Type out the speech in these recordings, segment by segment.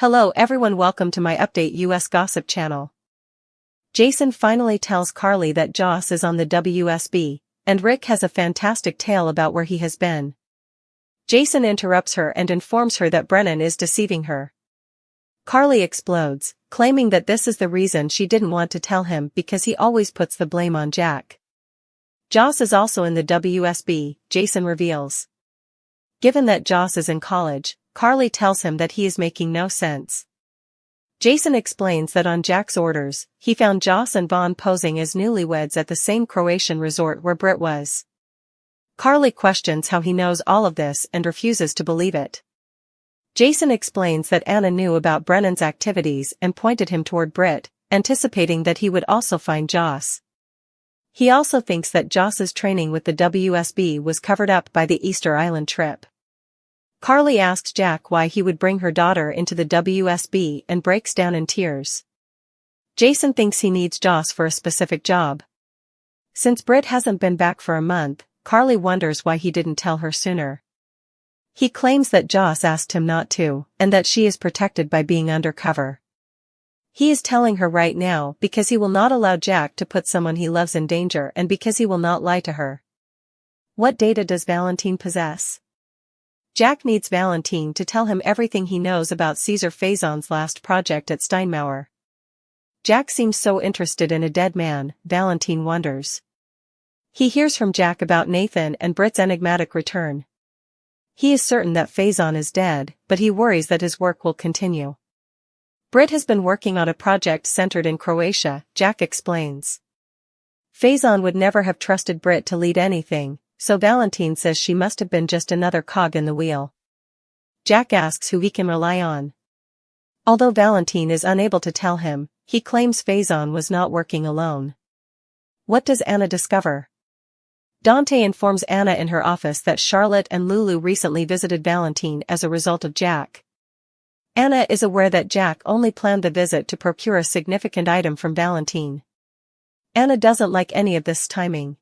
Hello everyone, welcome to my update US gossip channel. Jason finally tells Carly that Joss is on the WSB, and Rick has a fantastic tale about where he has been. Jason interrupts her and informs her that Brennan is deceiving her. Carly explodes, claiming that this is the reason she didn't want to tell him because he always puts the blame on Jack. Joss is also in the WSB, Jason reveals. Given that Joss is in college, Carly tells him that he is making no sense. Jason explains that on Jack's orders, he found Joss and Vaughn posing as newlyweds at the same Croatian resort where Britt was. Carly questions how he knows all of this and refuses to believe it. Jason explains that Anna knew about Brennan's activities and pointed him toward Britt, anticipating that he would also find Joss. He also thinks that Joss's training with the WSB was covered up by the Easter Island trip. Carly asks Jack why he would bring her daughter into the WSB and breaks down in tears. Jason thinks he needs Joss for a specific job. Since Britt hasn't been back for a month, Carly wonders why he didn't tell her sooner. He claims that Joss asked him not to, and that she is protected by being undercover. He is telling her right now because he will not allow Jack to put someone he loves in danger and because he will not lie to her. What data does Valentine possess? Jack needs Valentine to tell him everything he knows about Caesar Faison's last project at Steinmauer. Jack seems so interested in a dead man, Valentine wonders. He hears from Jack about Nathan and Britt's enigmatic return. He is certain that Faison is dead, but he worries that his work will continue. Britt has been working on a project centered in Croatia, Jack explains. Faison would never have trusted Britt to lead anything, so Valentine says she must have been just another cog in the wheel. Jack asks who he can rely on. Although Valentine is unable to tell him, he claims Faison was not working alone. What does Anna discover? Dante informs Anna in her office that Charlotte and Lulu recently visited Valentine as a result of Jack. Anna is aware that Jack only planned the visit to procure a significant item from Valentine. Anna doesn't like any of this timing.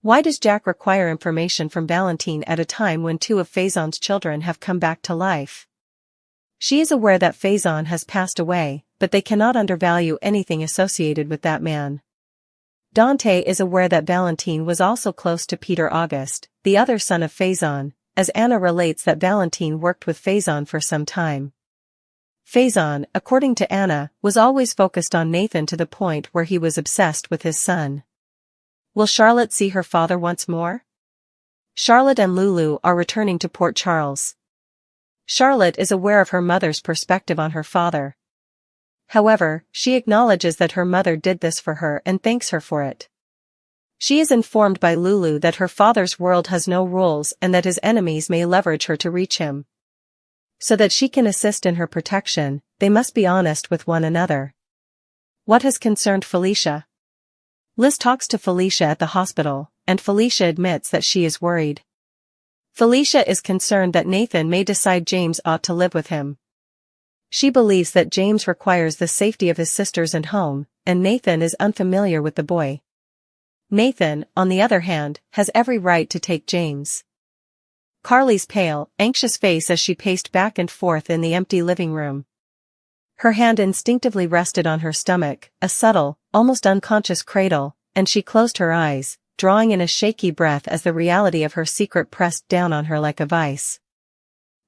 Why does Jack require information from Valentine at a time when two of Faison's children have come back to life? She is aware that Faison has passed away, but they cannot undervalue anything associated with that man. Dante is aware that Valentine was also close to Peter August, the other son of Faison, as Anna relates that Valentine worked with Faison for some time. Faison, according to Anna, was always focused on Nathan to the point where he was obsessed with his son. Will Charlotte see her father once more? Charlotte and Lulu are returning to Port Charles. Charlotte is aware of her mother's perspective on her father. However, she acknowledges that her mother did this for her and thanks her for it. She is informed by Lulu that her father's world has no rules and that his enemies may leverage her to reach him. So that she can assist in her protection, they must be honest with one another. What has concerned Felicia? Liz talks to Felicia at the hospital, and Felicia admits that she is worried. Felicia is concerned that Nathan may decide James ought to live with him. She believes that James requires the safety of his sisters and home, and Nathan is unfamiliar with the boy. Nathan, on the other hand, has every right to take James. Carly's pale, anxious face as she paced back and forth in the empty living room. Her hand instinctively rested on her stomach, a subtle, almost unconscious cradle, and she closed her eyes, drawing in a shaky breath as the reality of her secret pressed down on her like a vice.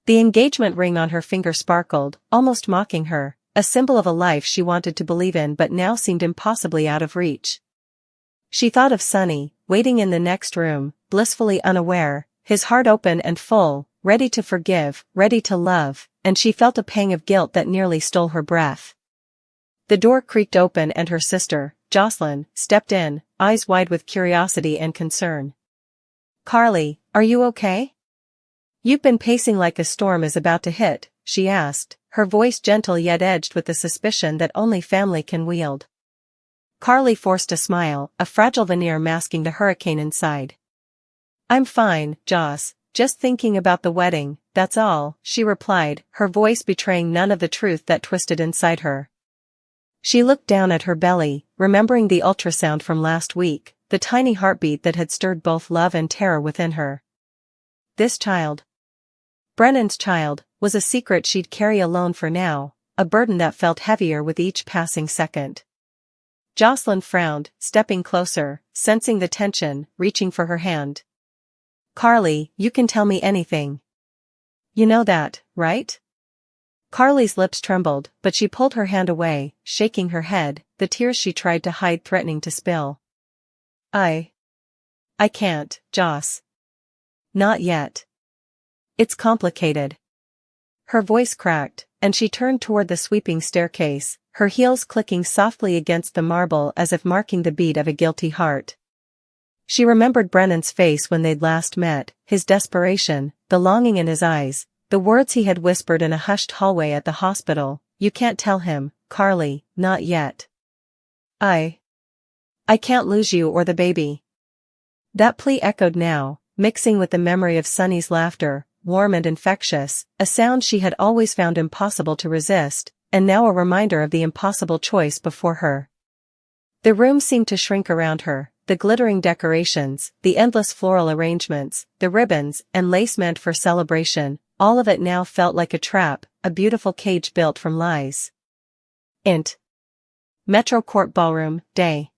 The engagement ring on her finger sparkled, almost mocking her, a symbol of a life she wanted to believe in but now seemed impossibly out of reach. She thought of Sonny, waiting in the next room, blissfully unaware, his heart open and full, ready to forgive, ready to love, and she felt a pang of guilt that nearly stole her breath. The door creaked open and her sister, Jocelyn, stepped in, eyes wide with curiosity and concern. "Carly, are you okay? You've been pacing like a storm is about to hit," she asked, her voice gentle yet edged with the suspicion that only family can wield. Carly forced a smile, a fragile veneer masking the hurricane inside. "I'm fine, Joss, just thinking about the wedding, that's all," she replied, her voice betraying none of the truth that twisted inside her. She looked down at her belly, remembering the ultrasound from last week, the tiny heartbeat that had stirred both love and terror within her. This child. Brennan's child, was a secret she'd carry alone for now, a burden that felt heavier with each passing second. Jocelyn frowned, stepping closer, sensing the tension, reaching for her hand. "Carly, you can tell me anything. You know that, right?" Carly's lips trembled, but she pulled her hand away, shaking her head, the tears she tried to hide threatening to spill. I can't, Joss. Not yet. It's complicated." Her voice cracked, and she turned toward the sweeping staircase, her heels clicking softly against the marble as if marking the beat of a guilty heart. She remembered Brennan's face when they'd last met, his desperation, the longing in his eyes, the words he had whispered in a hushed hallway at the hospital. "You can't tell him, Carly, not yet. I can't lose you or the baby." That plea echoed now, mixing with the memory of Sonny's laughter, warm and infectious, a sound she had always found impossible to resist, and now a reminder of the impossible choice before her. The room seemed to shrink around her, the glittering decorations, the endless floral arrangements, the ribbons and lace meant for celebration, all of it now felt like a trap, a beautiful cage built from lies. Int. Metro Court Ballroom, Day.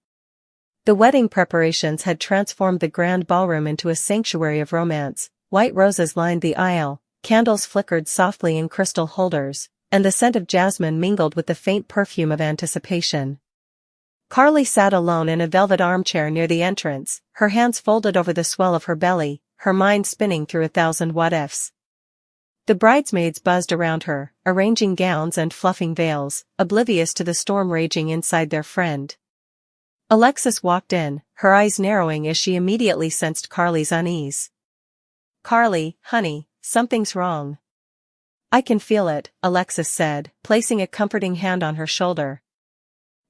The wedding preparations had transformed the grand ballroom into a sanctuary of romance. White roses lined the aisle, candles flickered softly in crystal holders, and the scent of jasmine mingled with the faint perfume of anticipation. Carly sat alone in a velvet armchair near the entrance, her hands folded over the swell of her belly, her mind spinning through 1,000 what-ifs. The bridesmaids buzzed around her, arranging gowns and fluffing veils, oblivious to the storm raging inside their friend. Alexis walked in, her eyes narrowing as she immediately sensed Carly's unease. "Carly, honey, something's wrong." "I can feel it," Alexis said, placing a comforting hand on her shoulder.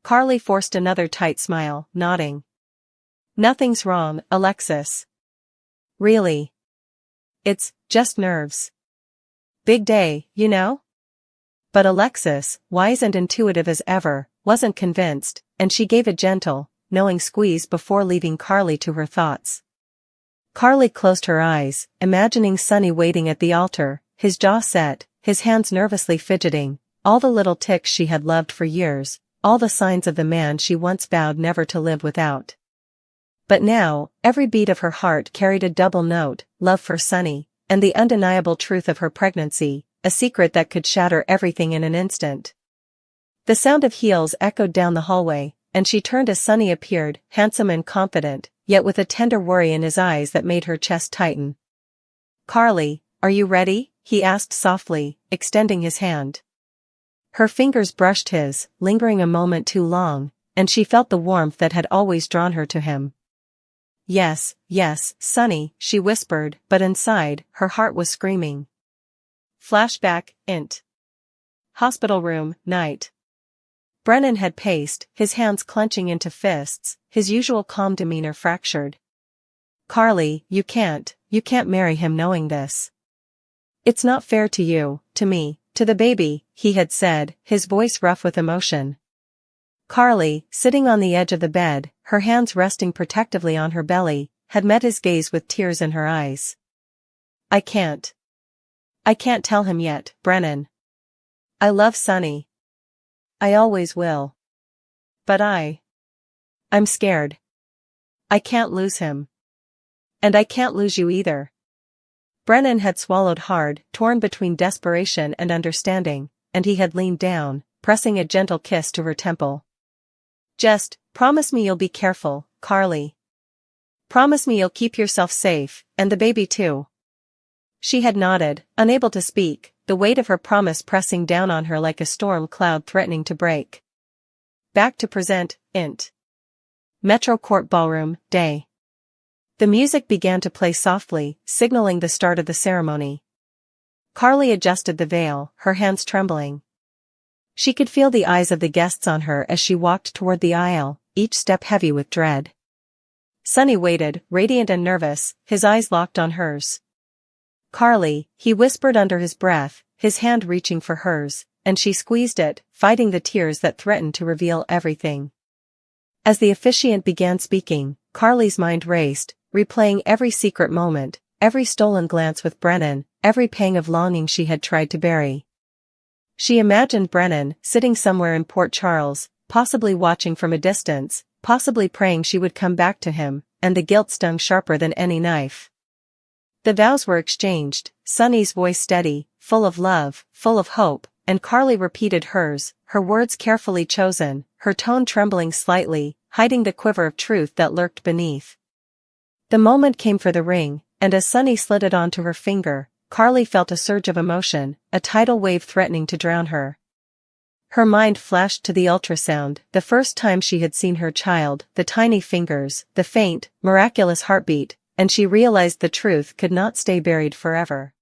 Carly forced another tight smile, nodding. "Nothing's wrong, Alexis." "Really? It's just nerves. Big day, you know?" But Alexis, wise and intuitive as ever, wasn't convinced, and she gave a gentle, knowing squeeze before leaving Carly to her thoughts. Carly closed her eyes, imagining Sonny waiting at the altar, his jaw set, his hands nervously fidgeting, all the little tics she had loved for years, all the signs of the man she once vowed never to live without. But now, every beat of her heart carried a double note, love for Sonny, and the undeniable truth of her pregnancy, a secret that could shatter everything in an instant. The sound of heels echoed down the hallway, and she turned as Sonny appeared, handsome and confident, yet with a tender worry in his eyes that made her chest tighten. "Carly, are you ready?" he asked softly, extending his hand. Her fingers brushed his, lingering a moment too long, and she felt the warmth that had always drawn her to him. Yes, Sonny," she whispered, but inside, her heart was screaming. Flashback, int. Hospital room, night. Brennan had paced, his hands clenching into fists, his usual calm demeanor fractured. "Carly, you can't marry him knowing this. It's not fair to you, to me, to the baby," he had said, his voice rough with emotion. Carly, sitting on the edge of the bed, her hands resting protectively on her belly, had met his gaze with tears in her eyes. I can't tell him yet, Brennan. I love Sonny. I always will. But I'm scared. I can't lose him. And I can't lose you either." Brennan had swallowed hard, torn between desperation and understanding, and he had leaned down, pressing a gentle kiss to her temple. "Just promise me you'll be careful, Carly. Promise me you'll keep yourself safe, and the baby too." She had nodded, unable to speak, the weight of her promise pressing down on her like a storm cloud threatening to break. Back to present, int. Metro Court Ballroom, Day. The music began to play softly, signaling the start of the ceremony. Carly adjusted the veil, her hands trembling. She could feel the eyes of the guests on her as she walked toward the aisle, each step heavy with dread. Sonny waited, radiant and nervous, his eyes locked on hers. "Carly," he whispered under his breath, his hand reaching for hers, and she squeezed it, fighting the tears that threatened to reveal everything. As the officiant began speaking, Carly's mind raced, replaying every secret moment, every stolen glance with Brennan, every pang of longing she had tried to bury. She imagined Brennan, sitting somewhere in Port Charles, possibly watching from a distance, possibly praying she would come back to him, and the guilt stung sharper than any knife. The vows were exchanged, Sonny's voice steady, full of love, full of hope, and Carly repeated hers, her words carefully chosen, her tone trembling slightly, hiding the quiver of truth that lurked beneath. The moment came for the ring, and as Sonny slid it onto her finger, Carly felt a surge of emotion, a tidal wave threatening to drown her. Her mind flashed to the ultrasound, the first time she had seen her child, the tiny fingers, the faint, miraculous heartbeat, and she realized the truth could not stay buried forever.